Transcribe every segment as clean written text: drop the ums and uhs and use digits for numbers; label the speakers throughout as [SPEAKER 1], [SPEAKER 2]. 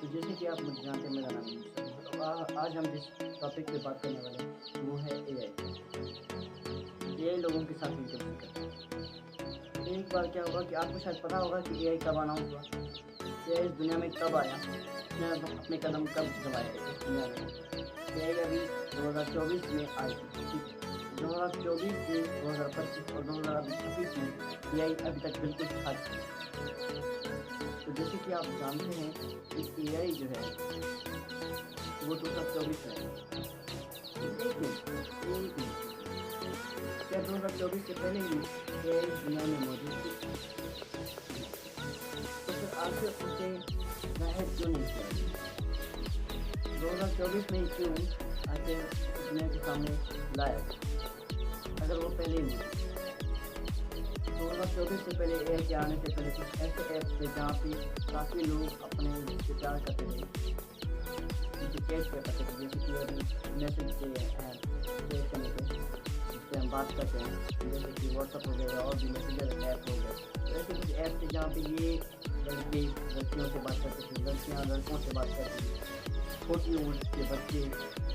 [SPEAKER 1] जैसे कि आप मुझे जानते हैं मेरा नाम है तो आज हम जिस टॉपिक पे बात करने वाले हैं वो है एआई। एआई लोगों के साथ मिलकर काम करता है। एक बार क्या हुआ कि आपको शायद पता होगा कि एआई कब अनाउंस हुआ, एआई इस दुनिया में कब आया, इसने अपने कदम कब दबाए इस दुनिया में। एआई अभी 2024 में आई थी, ठीक है। 2024 से 2025 और 2026 में एआई अभी तक बिल्कुल खाली। तो जैसे कि आप जानते हैं कि एआई जो है वो 2024 में है। एक मिनट क्या 2024 से पहले ही एआई इस दुनिया में मौजूद थी? तो फिर आखिर उसे जाहिर क्यों नहीं किया? 2024 में क्यों आखिर दुनिया के सामने लाया अगर वो पहले ही नहीं? 2024 से पहले एआई के आने से पहले कुछ ऐसे ऐप्स थे जहाँ पे काफ़ी लोग अपने विचार करते थे, उनसे कैच कर सकते थे। जैसे कि अभी मैसेज के ऐप शेयर करने के जिससे हम बात करते हैं, जैसे कि व्हाट्सअप हो गया और भी मैसेजर ऐप हो गए। तो ऐसे कुछ ऐप थे जहाँ पे ये लड़के लड़कियों से बात करते थे, लड़कियाँ लड़कों से बात करती थी, छोटी उम्र के बच्चे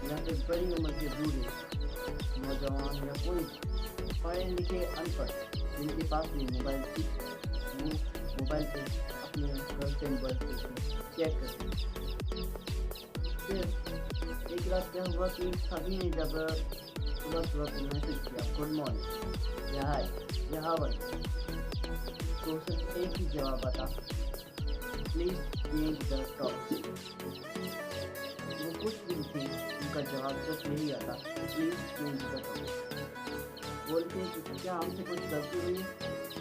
[SPEAKER 1] या फिर बड़ी उम्र के बूढ़े, नौजवान या कोई पढ़े लिखे अनपढ़ जिनके पास भी मोबाइल थी, वो मोबाइल पे अपने गर्लफ्रेंड बॉयफ्रेंड चेक करते। फिर एक रात क्या हुआ कि सभी ने जब सुबह सुबह को मैसेज किया गुड मॉर्निंग या हाय या हाउ आर यू, तो सिर्फ एक ही जवाब आता, प्लीज चेंज द टॉपिक। वो कुछ भी लिखे उनका जवाब सिर्फ यही आता, प्लीज चेंज द टॉपिक। बोलते हैं कि क्या हमसे कुछ गलती हुई,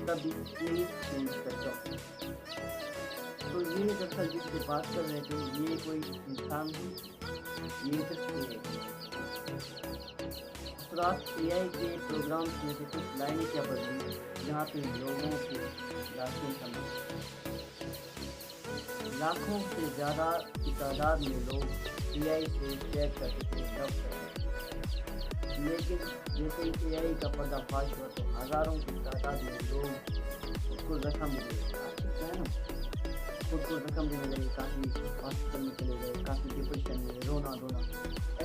[SPEAKER 1] तभी प्लीज चेंज द टॉपिक। तो ये दरअसल जिससे बात कर रहे थे ये कोई इंसान ही, ये सिर्फ रात एआई के प्रोग्राम में से कुछ लाइनें क्या बदली जहाँ पे लोगों के लाखों से ज़्यादा की तादाद में लोग एआई से चेक करते थे, लव करते थे। लेकिन जैसे ही एआई का पर्दाफाश हुआ तो हज़ारों की तादाद में लोग उसको जख्म मिले, खुद को जख्म देने लगे, काफ़ी हॉस्पिटल में चले गए, काफ़ी डिप्रेशन में, रोना धोना।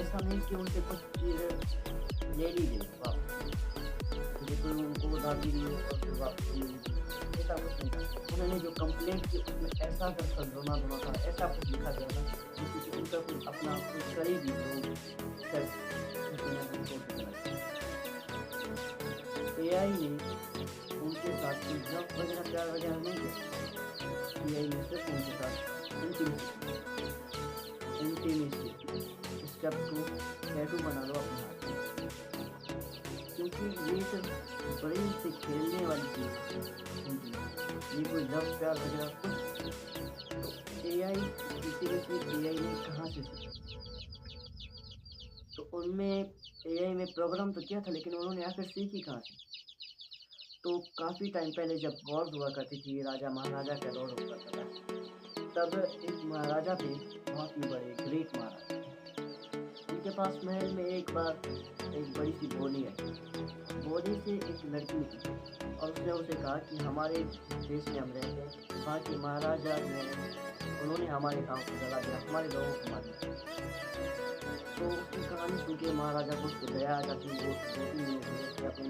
[SPEAKER 1] ऐसा नहीं कि उनसे कुछ चीज़ें ले ली गई वापस, कोई उनको उधार दी गई और फिर वापस ले ली गई, ऐसा कुछ नहीं था। उन्होंने जो कंप्लेंट की उसमें ऐसा दरअसल रोना धोना था, ऐसा कुछ लिखा गया था जिससे कि उनका कुछ अपना कुछ करीबी लोग एआई ने उनके साथ जब वगैरह प्यार वगैरह नहीं किया, एआई ने सिर्फ उनके साथ इंटीमेसी स्टेप को टैटू बना लो अपने हाथ में, क्योंकि ये सिर्फ ब्रेन से खेलने वाली चीज़, ये कोई लव प्यार वगैरह कुछ। तो एआई इंटीमेसी एआई ने कहाँ से सीखा? तो उनमें एआई में प्रोग्राम तो किया था, लेकिन उन्होंने आखिर सीखी कहाँ से? तो काफ़ी टाइम पहले जब वॉर्स हुआ करती थी, राजा महाराजा का दौर हुआ करता था, तब एक महाराजा थे, बहुत ही बड़े ग्रेट महाराजा। उनके पास महल में एक बार एक बड़ी सी बोली आई। बोली से एक लड़की निकली और उसने उसे कहा कि हमारे देश में हम रहते हैं, वहाँ के महाराजा ने उन्होंने हमारे गाँव को जला दिया, हमारे लोगों को मार दिया। तो उसकी कहानी सुन के महाराजा को उसको दया आ जाती, वो 2-3 दिनों के लिए अपने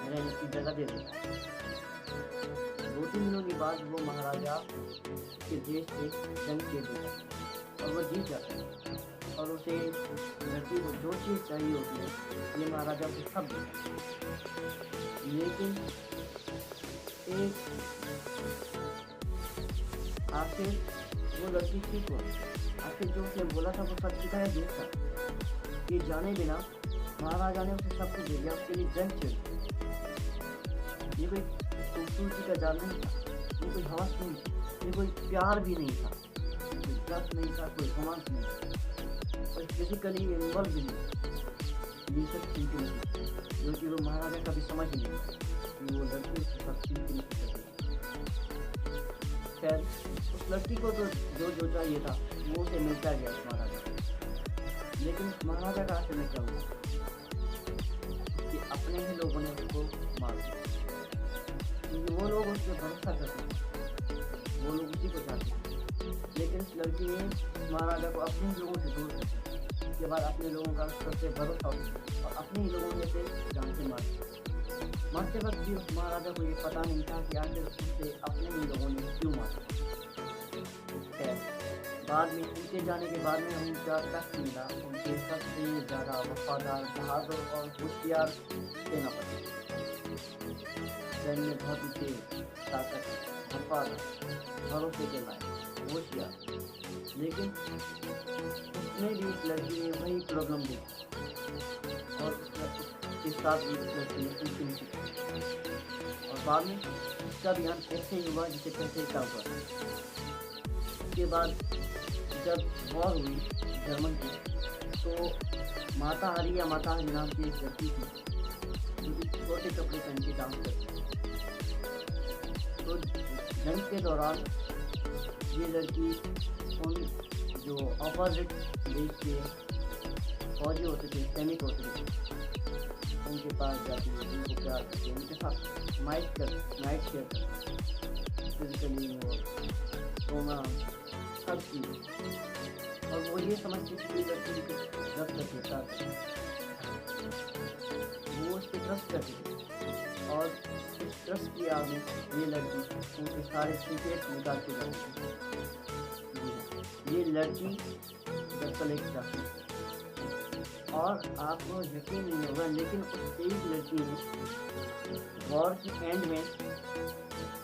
[SPEAKER 1] रहने की जगह दे देता है। 2-3 दिनों के बाद वो महाराजा के देश से जंग खेल देता है और वो जीत जाता है और उसे लड़की को जो चीज़ चाहिए होती है ये महाराजा उसे सब देता है। लेकिन एक आखिर वो लड़की ठीक हुआ, आखिर जो उसने बोला था वो सच दिखाया देखा, ये जाने बिना महाराजा ने उसे सब कुछ दे दिया, उसके लिए जंग छेड़। ये कोई खूबसूरती का जाल नहीं था, ये कोई हवस नहीं थी, ये कोई प्यार भी नहीं था, कोई ट्रस्ट नहीं था, कोई रोमांस नहीं था, कोई फिजिकली इन्वॉल्व भी नहीं था। ये सब चीज़ें नहीं, जो कि वो महाराजा कभी समझ ही नहीं कि वो लड़की उसके साथ चीज़ें नहीं कर रही। खैर उस लड़की को तो जो चाहिए था वो उसे मिलता गया उस महाराजा को। लेकिन उस महाराजा का आखिर में क्या हुआ कि अपने ही लोगों ने उसको मार दिया, क्योंकि वो लोग उस पर भरोसा करते थे, वो लोग उसी को चाहते थे। लेकिन इस लड़की ने महाराजा को अपने ही लोगों से दूर कर दिया। उसके बाद अपने लोगों का सबसे भरोसा उठ गया और अपने ही लोगों में से जान से मार दिया। मरते वक्त भी उस महाराजा को ये पता नहीं था कि आखिर उसे अपने ही लोगों ने क्यों मारा। खैर, बाद में उनके जाने के बाद में उनका तख्त मिला उनके सबसे ज़्यादा वफादार, बहादुर और होशियार सेनापति, जंग में बहुत ही तेज, ताकत, वफादार, भरोसे के लायक, होशियार। लेकिन उसमें भी इस लड़की ने वही प्रॉब्लम देखी और उसके साथ भी इस लड़की ने इंटीमेसी की और बाद में उसका भी अंत ऐसे ही हुआ जिसे कैसे का हुआ। उसके बाद जब वॉर हुई जर्मन की, तो माताहारी या माताहारी नाम की एक लड़की थी जो कि छोटे कपड़े पहन के डांस करती थी। तो जंग के दौरान ये लड़की उन जो अपोजिट देश के फौजी होते थे, सैनिक होते थे, उनके पास जाती है, उनको प्यार करती है, उनके साथ नाइट शेयर करती, फिजिकली और सोना सब चीज़। और वो ये समझती थी कि लड़की को ट्रस्ट करती है, वो उस पर ट्रस्ट करती थी और इस ट्रस्ट की आग में ये लड़की उनके सारे सीक्रेट निकाल के जाती थी। ये लड़की दरअसल एक चाहती और आपको यकीन नहीं होगा, लेकिन उस एक लड़की ने वॉर की एंड में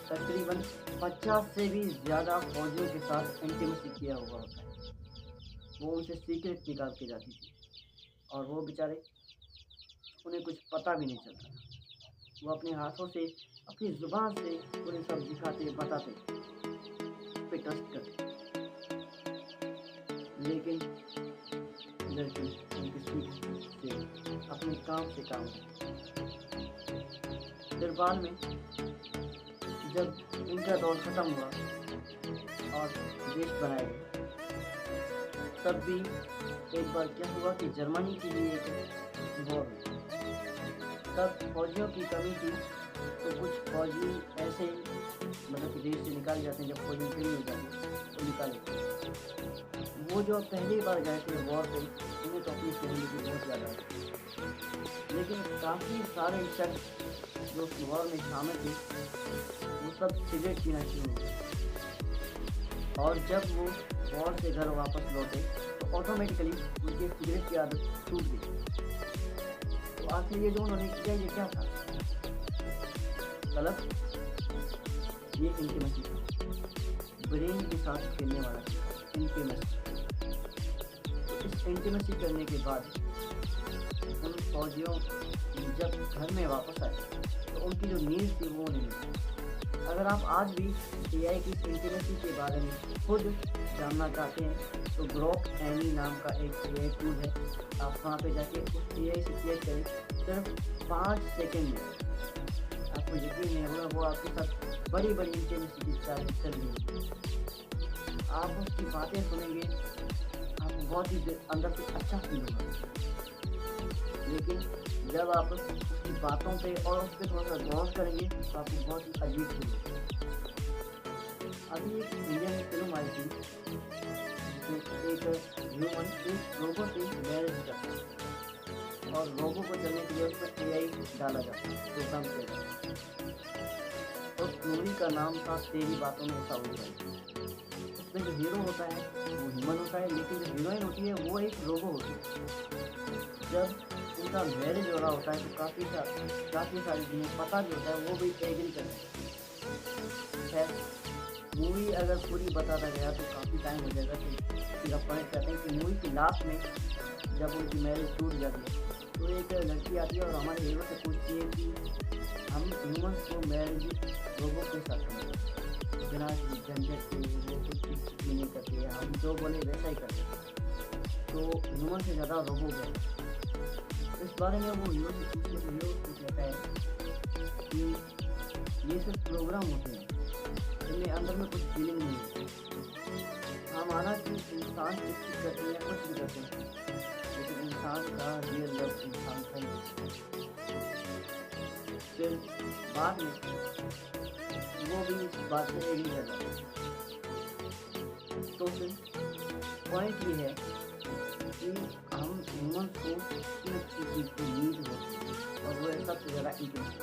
[SPEAKER 1] तकरीबन 50 से भी ज़्यादा फौजियों के साथ इंटीमेसी किया हुआ होता है। वो उनसे सीक्रेट निकाल के जाती थी और वो बेचारे उन्हें कुछ पता भी नहीं चलता था। वो अपने हाथों से, अपनी ज़ुबान से उन्हें सब दिखाते, बताते, उस पर ट्रस्ट करते। लेकिन लड़की उनके सीक्रेट से अपने काम से काम करती। फिर बाद में जब इनका दौर ख़त्म हुआ और देश बनाए गए, तब भी एक बार क्या हुआ कि जर्मनी के लिए एक वॉर हुई। तब फौजियों की कमी थी, तो कुछ फौजी ऐसे मतलब कि देश से निकाले जाते हैं। जब फौजी फ्री हो जाते तो निकाले। वो जो पहली बार गए थे वॉर पे, उन्हें तो अपनी फैमिली की बहुत ज़्यादा है, लेकिन काफ़ी सारे शख्स जो वॉर में शामिल थे वो सब सिगरेट पीना शुरू हो गए। और जब वो वॉर से घर वापस लौटे तो ऑटोमेटिकली उनकी सिगरेट की आदत छूट गई। तो आखिर ये जो उन्होंने किया, ये क्या था? गलत, ये इंटीमेसी था, ब्रेन के साथ खेलने वाला इंटीमेसी। तो इस इंटीमेसी करने के बाद उन फौजियों जब घर में वापस आए तो उनकी जो नींद थी वो नहीं मिली। अगर आप आज भी AI की इंटीमेसी के बारे में खुद जानना चाहते हैं तो ग्रोक एनी नाम का एक AI टूल है, आप वहाँ पे जाके उस AI से क्लियर करें, सिर्फ 5 सेकेंड में आपको यकीन नहीं होगा वो आपके साथ बड़ी बड़ी इंटीमेसी की स्टार्ट कर देंगे। आप उसकी बातें सुनेंगे, आपको बहुत ही अंदर से अच्छा फील होगा। लेकिन जब आप उसकी बातों पे और उस पर थोड़ा सा गौर करेंगे तो आपको बहुत ही अजीब फील होगा। अभी एक इंडिया में फिल्म आई थी जिसमें एक ह्यूमन एक रोबो से मैरिज करता है और रोबो को चलने के लिए उसमें AI डाला जाता है, प्रोग्राम किया जाता है। उस मूवी का नाम था तेरी बातों में ऐसा होता है। उसमें जो हीरो होता है वो ह्यूमन होता है, लेकिन जो हीरोइन होती है वो एक रोबो होती है। जब उनका मैरिज हो रहा होता है तो काफ़ी सारी चीज़ें पता भी होता है, वो भी एग्री करते हैं। मूवी अगर पूरी बताता गया तो काफ़ी टाइम हो जाएगा, फिर आप पॉइंट करते हैं कि मूवी की लास्ट में जब उनकी मैरिज टूट जाती है तो एक लड़की आती है और हमारे हीरो से पूछती है कि हम ह्यूमन को मैरिज रोबो के साथ करें, बिना झंझट के, वो कुछ भी नहीं करती है, हम जो बोले वैसा ही करते हैं। तो ह्यूमन से ज़्यादा रोबो गए। इस बारे में वो हीरो से पूछते तो हीरो उसको कहता है कि ये सिर्फ प्रोग्राम होते हैं, इनमें अंदर में कुछ फीलिंग नहीं है। हमारा कि इंसान कुछ करते हैं, कुछ भी करते हैं, लेकिन इंसान का रियल लव इंसान का ही। फिर बाद में वो भी इस बात से एग्री कर जाता है। तो फिर पॉइंट ये है कि हम ह्यूमन को किन चीज़ की नीड होती है और वो है सबसे ज़्यादा इंटेलिजेंस,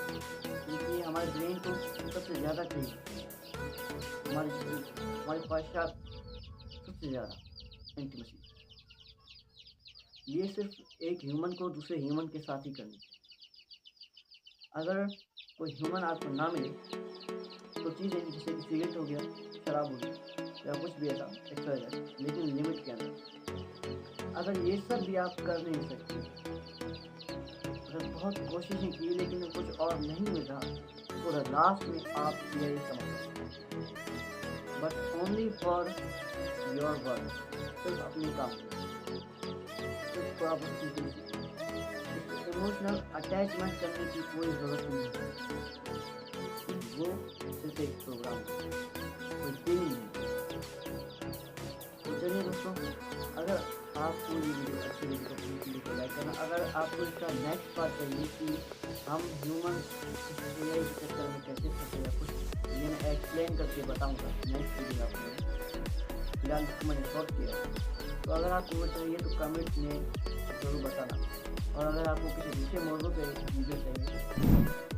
[SPEAKER 1] क्योंकि हमारे ब्रेन को सबसे ज़्यादा चाहिए, हमारे पश्चात सबसे ज़्यादा इंटीमेसी। ये सिर्फ एक ह्यूमन को दूसरे ह्यूमन के साथ ही करनी चाहिए। अगर कोई ह्यूमन आपको ना मिले तो चीज़ें जैसे कि सिगरेट हो गया, शराब हो गई या कुछ भी ऐसा एक्सरसाइज, लेकिन लिमिट के अंदर। अगर ये सब भी आप कर नहीं सकते, अगर बहुत कोशिशें की लेकिन कुछ और नहीं मिल रहा, तो लास्ट में आप यही समझ, but only for your work, सिर्फ अपने काम के, सिर्फ थोड़ा बहुत चीज़ें, इमोशनल अटैचमेंट करने की कोई ज़रूरत नहीं है। वो सिर्फ एक प्रोग्राम है, कोई फीलिंग नहीं। तो चलिए दोस्तों, अगर आपको ये वीडियो अच्छी लगी तो प्लीज़ वीडियो को लाइक करना। अगर आपको इसका नेक्स्ट पार्ट चाहिए कि हम ह्यूमन एआई के चक्कर में कैसे फंसे या कुछ, ये मैं एक्सप्लेन करके बताऊँगा नेक्स्ट वीडियो आपको। फिलहाल इसको मैंने शॉर्ट किया है, तो अगर आपको वो चाहिए तो कमेंट में ज़रूर बताना। और अगर आपको किसी दूसरे मौजूद पे वीडियो चाहिए